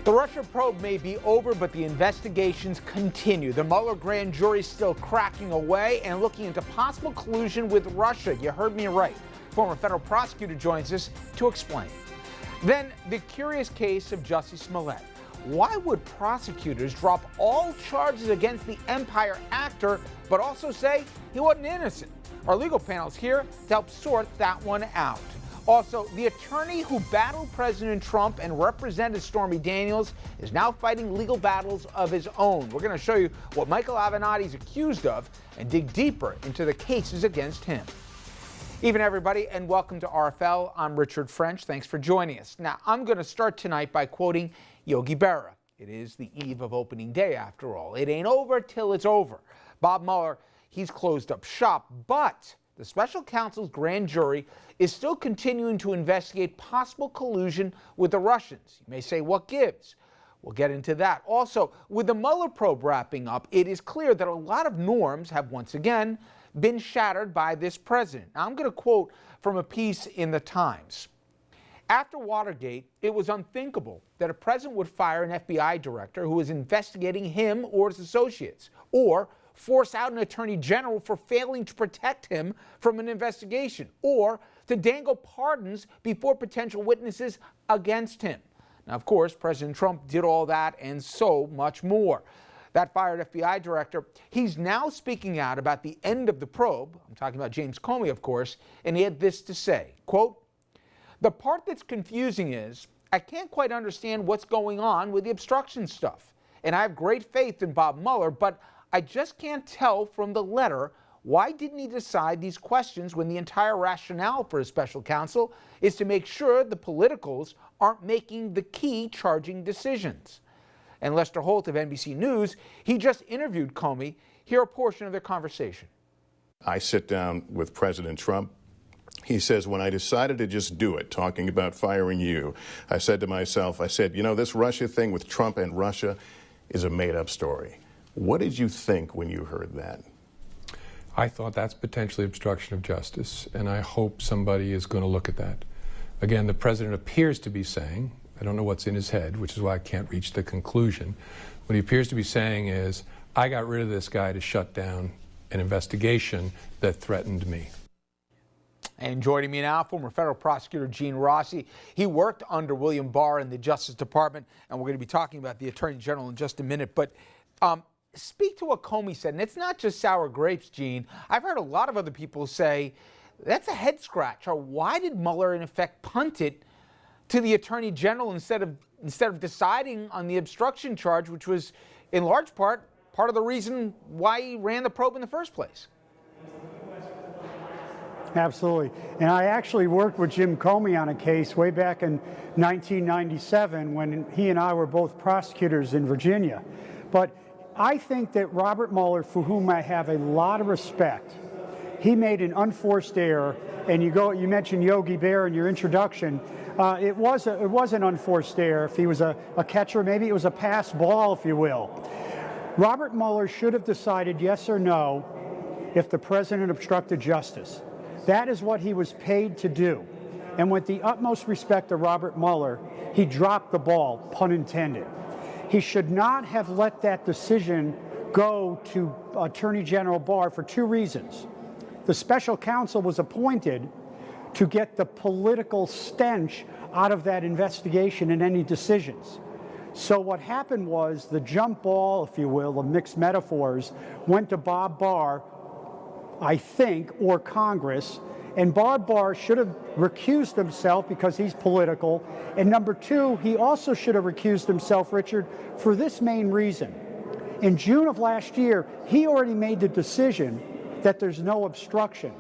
The Russia probe may be over, but the investigations continue. The Mueller grand jury is still cracking away and looking into possible collusion with Russia. You heard me right. Former federal prosecutor joins us to explain. Then, the curious case of Jussie Smollett. Why would prosecutors drop all charges against the Empire actor, but also say he wasn't innocent? Our legal panel's here to help sort that one out. Also, the attorney who battled President Trump and represented Stormy Daniels is now fighting legal battles of his own. We're going to show you what Michael Avenatti is accused of and dig deeper into the cases against him. Evening, everybody, and welcome to RFL. I'm Richard French. Thanks for joining us. Now, I'm going to start tonight by quoting Yogi Berra. It is the eve of opening day, after all. It ain't over till it's over. Bob Mueller, he's closed up shop, but the Special Counsel's grand jury is still continuing to investigate possible collusion with the Russians. You may say, what gives? We'll get into that. Also, with the Mueller probe wrapping up, it is clear that a lot of norms have once again been shattered by this president. Now, I'm going to quote from a piece in the Times. After Watergate, it was unthinkable that a president would fire an FBI director who was investigating him or his associates, or force out an attorney general for failing to protect him from an investigation, or to dangle pardons before potential witnesses against him. Now, of course, President Trump did all that and so much more. That fired FBI director, he's now speaking out about the end of the probe. I'm talking about James Comey, of course, and he had this to say, quote, "The part that's confusing is I can't quite understand what's going on with the obstruction stuff. And I have great faith in Bob Mueller, but I just can't tell from the letter why didn't he decide these questions when the entire rationale for a special counsel is to make sure the politicals aren't making the key charging decisions." And Lester Holt of NBC News, he just interviewed Comey. Hear a portion of their conversation. I sit down with President Trump. He says, when I decided to just do it, talking about firing you, I said to myself, you know, this Russia thing with Trump and Russia is a made-up story. What did you think when you heard that? I thought that's potentially obstruction of justice, and I hope somebody is going to look at that. Again, the president appears to be saying, I don't know what's in his head, which is why I can't reach the conclusion. What he appears to be saying is, I got rid of this guy to shut down an investigation that threatened me. And joining me now, former federal prosecutor Gene Rossi. He worked under William Barr in the Justice Department, and we're going to be talking about the Attorney General in just a minute. But speak to what Comey said, and it's not just sour grapes, Gene. I've heard a lot of other people say that's a head scratch. Or why did Mueller, in effect, punt it to the Attorney General instead of deciding on the obstruction charge, which was, in large part of the reason why he ran the probe in the first place? Absolutely. And I actually worked with Jim Comey on a case way back in 1997 when he and I were both prosecutors in Virginia. But I think that Robert Mueller, for whom I have a lot of respect, he made an unforced error. And you mentioned Yogi Berra in your introduction. It was an unforced error. If he was a catcher, maybe it was a pass ball, if you will. Robert Mueller should have decided yes or no if the president obstructed justice. That is what he was paid to do. And with the utmost respect to Robert Mueller, he dropped the ball, pun intended. He should not have let that decision go to Attorney General Barr for two reasons. The special counsel was appointed to get the political stench out of that investigation and any decisions. So what happened was the jump ball, if you will, of mixed metaphors, went to Bob Barr, I think, or Congress, and Barr should have recused himself because he's political. And number two, he also should have recused himself, Richard, for this main reason. In June of last year, he already made the decision that there's no obstruction.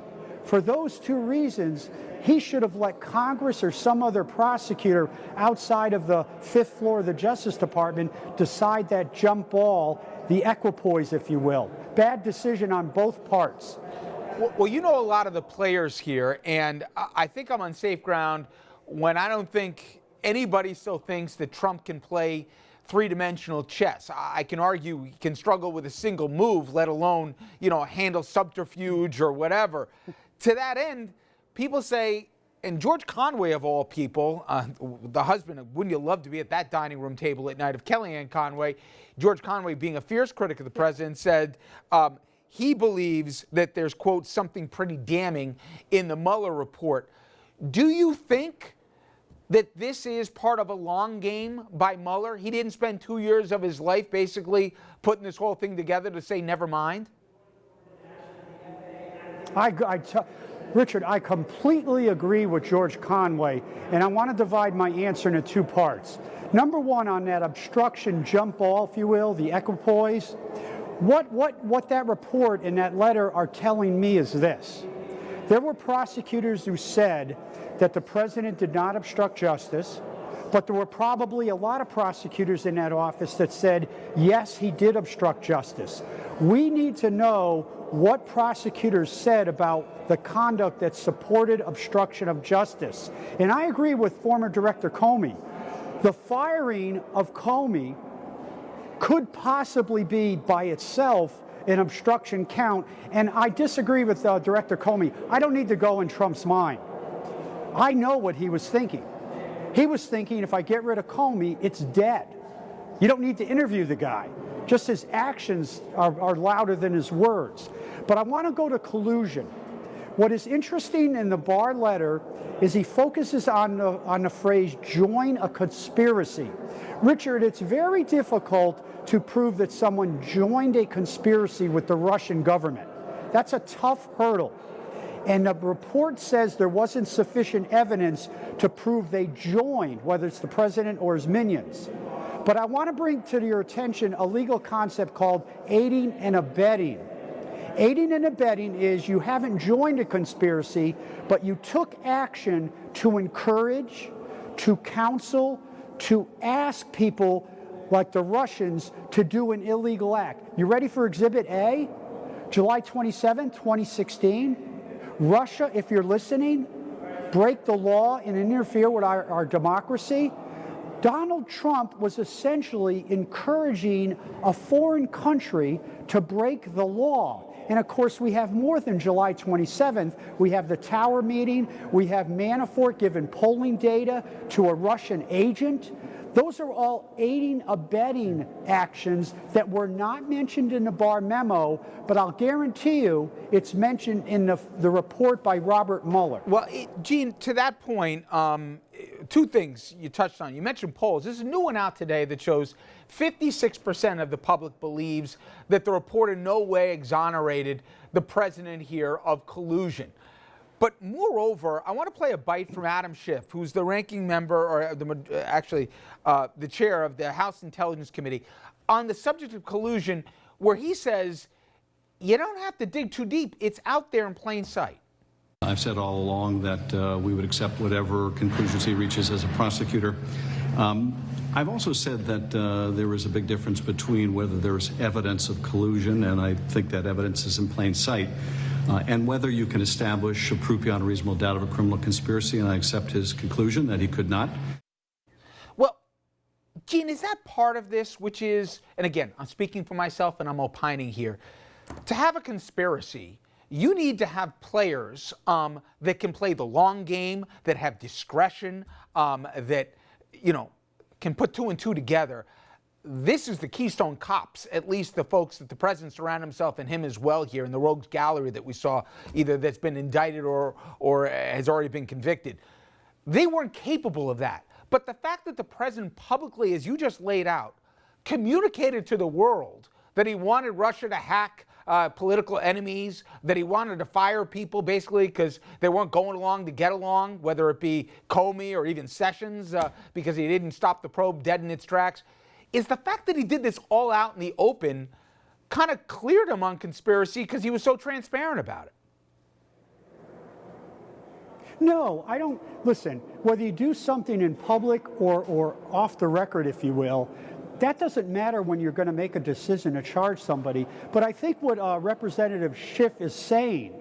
For those two reasons, he should have let Congress or some other prosecutor outside of the fifth floor of the Justice Department decide that jump ball, the equipoise, if you will. Bad decision on both parts. Well, you know a lot of the players here, and I think I'm on safe ground when I don't think anybody still thinks that Trump can play three-dimensional chess. I can argue he can struggle with a single move, let alone, handle subterfuge or whatever. To that end, people say And George Conway, of all people, the husband, wouldn't you love to be at that dining room table at night of Kellyanne Conway? George Conway, being a fierce critic of the president, said he believes that there's, quote, something pretty damning in the Mueller report. Do you think that this is part of a long game by Mueller? He didn't spend 2 years of his life basically putting this whole thing together to say, never mind? Richard, I completely agree with George Conway, and I want to divide my answer into two parts. Number one, on that obstruction jump ball, if you will, the equipoise, what that report and that letter are telling me is this. There were prosecutors who said that the president did not obstruct justice, but there were probably a lot of prosecutors in that office that said, yes, he did obstruct justice. We need to know what prosecutors said about the conduct that supported obstruction of justice. And I agree with former Director Comey. The firing of Comey could possibly be by itself an obstruction count, and I disagree with Director Comey. I don't need to go in Trump's mind. I know what he was thinking. He was thinking, if I get rid of Comey, it's dead. You don't need to interview the guy. Just his actions are louder than his words. But I want to go to collusion. What is interesting in the Barr letter is he focuses on the phrase, join a conspiracy. Richard, it's very difficult to prove that someone joined a conspiracy with the Russian government. That's a tough hurdle. And the report says there wasn't sufficient evidence to prove they joined, whether it's the president or his minions. But I want to bring to your attention a legal concept called aiding and abetting. Aiding and abetting is you haven't joined a conspiracy, but you took action to encourage, to counsel, to ask people like the Russians to do an illegal act. You ready for Exhibit A? July 27, 2016. Russia, if you're listening, break the law and interfere with our democracy. Donald Trump was essentially encouraging a foreign country to break the law. And of course, we have more than July 27th. We have the Tower meeting. We have Manafort giving polling data to a Russian agent. Those are all aiding, abetting actions that were not mentioned in the Barr memo, but I'll guarantee you it's mentioned in the report by Robert Mueller. Well, Gene, to that point, two things you touched on. You mentioned polls. There's a new one out today that shows 56% of the public believes that the report in no way exonerated the president here of collusion. But moreover, I want to play a bite from Adam Schiff, who's the ranking member, or the chair of the House Intelligence Committee, on the subject of collusion, where he says, you don't have to dig too deep. It's out there in plain sight. I've said all along that we would accept whatever conclusions he reaches as a prosecutor. I've also said that there is a big difference between whether there's evidence of collusion, and I think that evidence is in plain sight, and whether you can establish a proof beyond a reasonable doubt of a criminal conspiracy, and I accept his conclusion that he could not. Well, Gene, is that part of this, which is, and again, I'm speaking for myself and I'm opining here, to have a conspiracy, you need to have players that can play the long game, that have discretion, that, can put two and two together. This is the Keystone Cops, at least the folks that the president surrounded himself and him as well here in the rogues gallery that we saw, either that's been indicted or has already been convicted. They weren't capable of that. But the fact that the president publicly, as you just laid out, communicated to the world that he wanted Russia to hack political enemies, that he wanted to fire people basically because they weren't going along to get along, whether it be Comey or even Sessions because he didn't stop the probe dead in its tracks. Is the fact that he did this all out in the open kind of cleared him on conspiracy because he was so transparent about it? No, I don't. Listen, whether you do something in public or off the record, if you will, that doesn't matter when you're going to make a decision to charge somebody. But I think what Representative Schiff is saying,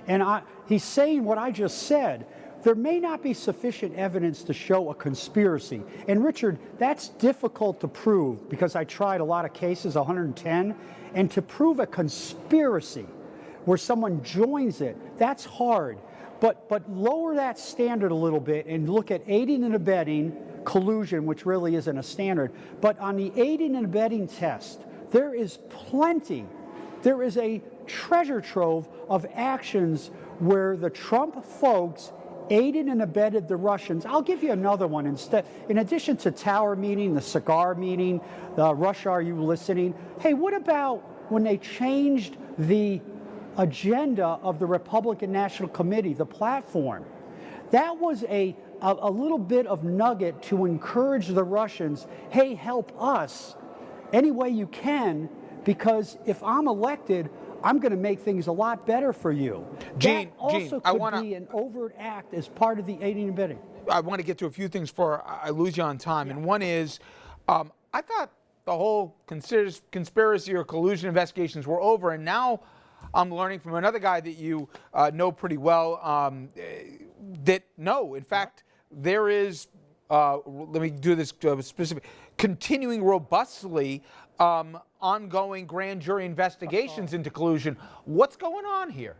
and he's saying what I just said, there may not be sufficient evidence to show a conspiracy. And Richard, that's difficult to prove because I tried a lot of cases, 110, and to prove a conspiracy where someone joins it, that's hard. But lower that standard a little bit and look at aiding and abetting, collusion, which really isn't a standard. But on the aiding and abetting test, there is plenty. There is a treasure trove of actions where the Trump folks aided and abetted the Russians. I'll give you another one instead. In addition to Tower meeting, the cigar meeting, the Russia, are you listening? Hey, what about when they changed the agenda of the Republican National Committee, the platform? That was a little bit of nugget to encourage the Russians, hey, help us any way you can, because if I'm elected, I'm going to make things a lot better for you. Gene, that also I could wanna, be an overt act as part of the aiding and abetting. I want to get to a few things before I lose you on time. And one is, I thought the whole conspiracy or collusion investigations were over, and now I'm learning from another guy that you know pretty well that no, in fact, there is, let me do this specific, continuing robustly ongoing grand jury investigations into collusion. What's going on here?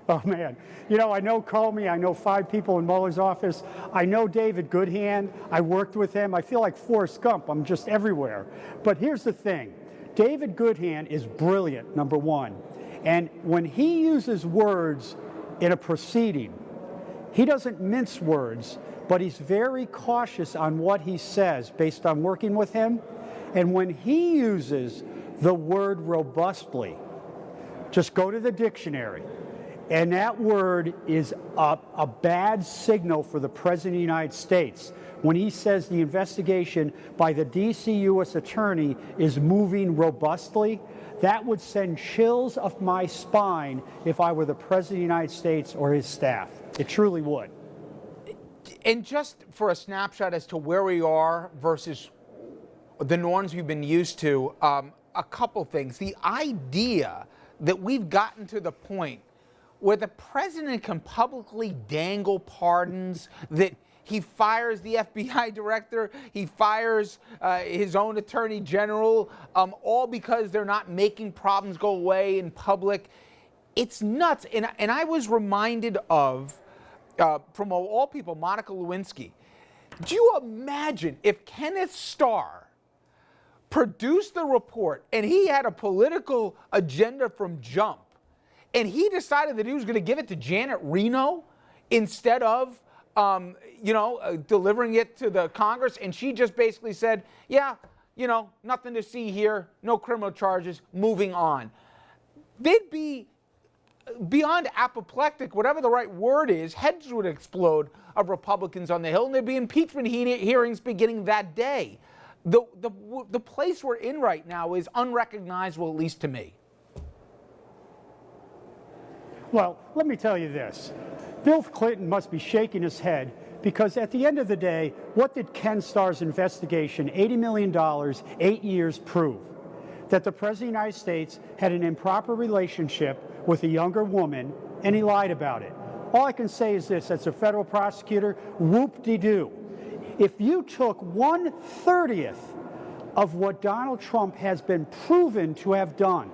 Oh, man. You know, I know Comey. I know 5 people in Mueller's office. I know David Goodhand. I worked with him. I feel like Forrest Gump. I'm just everywhere. But here's the thing. David Goodhand is brilliant, number one. And when he uses words in a proceeding, he doesn't mince words, but he's very cautious on what he says based on working with him. And when he uses the word robustly, just go to the dictionary. And that word is a bad signal for the President of the United States. When he says the investigation by the D.C. U.S. Attorney is moving robustly, that would send chills up my spine if I were the President of the United States or his staff. It truly would. And just for a snapshot as to where we are versus the norms we've been used to, a couple things. The idea that we've gotten to the point where the president can publicly dangle pardons, that he fires the FBI director, he fires his own attorney general, all because they're not making problems go away in public. It's nuts. And I was reminded of, from all people, Monica Lewinsky. Do you imagine if Kenneth Starr produced the report and he had a political agenda from jump, and he decided that he was going to give it to Janet Reno instead of, delivering it to the Congress, and she just basically said, yeah, nothing to see here, no criminal charges, moving on. They'd be beyond apoplectic, whatever the right word is. Heads would explode of Republicans on the Hill, and there'd be impeachment hearings beginning that day. The place we're in right now is unrecognizable, at least to me. Well, let me tell you this. Bill Clinton must be shaking his head, because at the end of the day, what did Ken Starr's investigation, $80 million, 8 years, prove? That the President of the United States had an improper relationship with a younger woman, and he lied about it. All I can say is this, as a federal prosecutor, whoop-de-doo. If you took 1/30 of what Donald Trump has been proven to have done,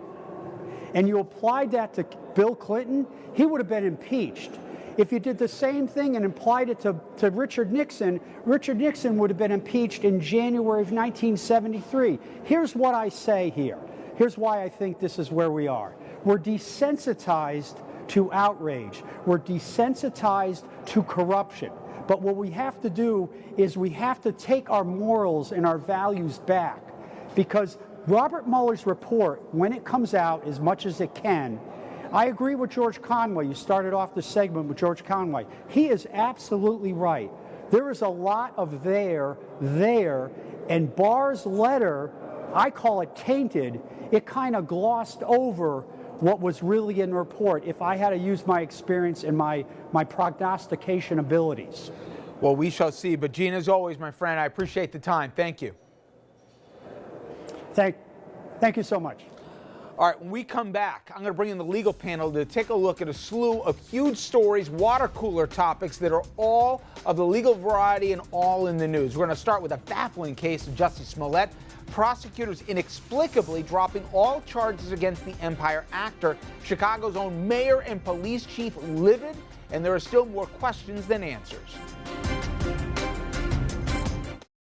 and you applied that to Bill Clinton, he would have been impeached. If you did the same thing and applied it to Richard Nixon would have been impeached in January of 1973. Here's what I say here. Here's why I think this is where we are. We're desensitized to outrage. We're desensitized to corruption. But what we have to do is we have to take our morals and our values back, because Robert Mueller's report, when it comes out as much as it can, I agree with George Conway. You started off the segment with George Conway. He is absolutely right. There is a lot of there, and Barr's letter, I call it tainted. It kind of glossed over what was really in the report, if I had to use my experience and my prognostication abilities. Well, we shall see. But Gene, as always, my friend, I appreciate the time. Thank you. Thank you so much. All right, when we come back, I'm going to bring in the legal panel to take a look at a slew of huge stories, water cooler topics that are all of the legal variety and all in the news. We're going to start with a baffling case of Jussie Smollett, prosecutors inexplicably dropping all charges against the Empire actor, Chicago's own mayor and police chief livid, and there are still more questions than answers.